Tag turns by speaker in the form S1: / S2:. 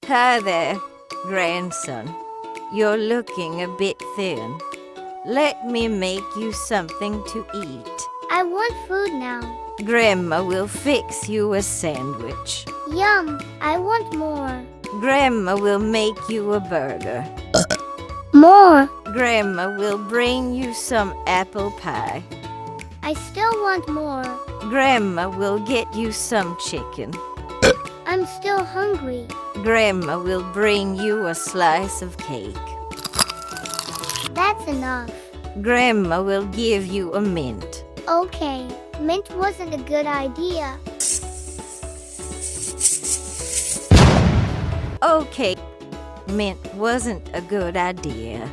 S1: Hi there, grandson. You're looking a bit thin. Let me make you something to eat.
S2: I want food now.
S1: Grandma will fix you a sandwich.
S2: Yum, I want more.
S1: Grandma will make you a burger.
S2: More.
S1: Grandma will bring you some apple pie.
S2: I still want more.
S1: Grandma will get you some chicken.
S2: I'm still hungry.
S1: Grandma will bring you a slice of cake.
S2: That's enough.
S1: Grandma will give you a mint.
S2: Okay, mint wasn't a good idea.
S1: Okay, mint wasn't a good idea.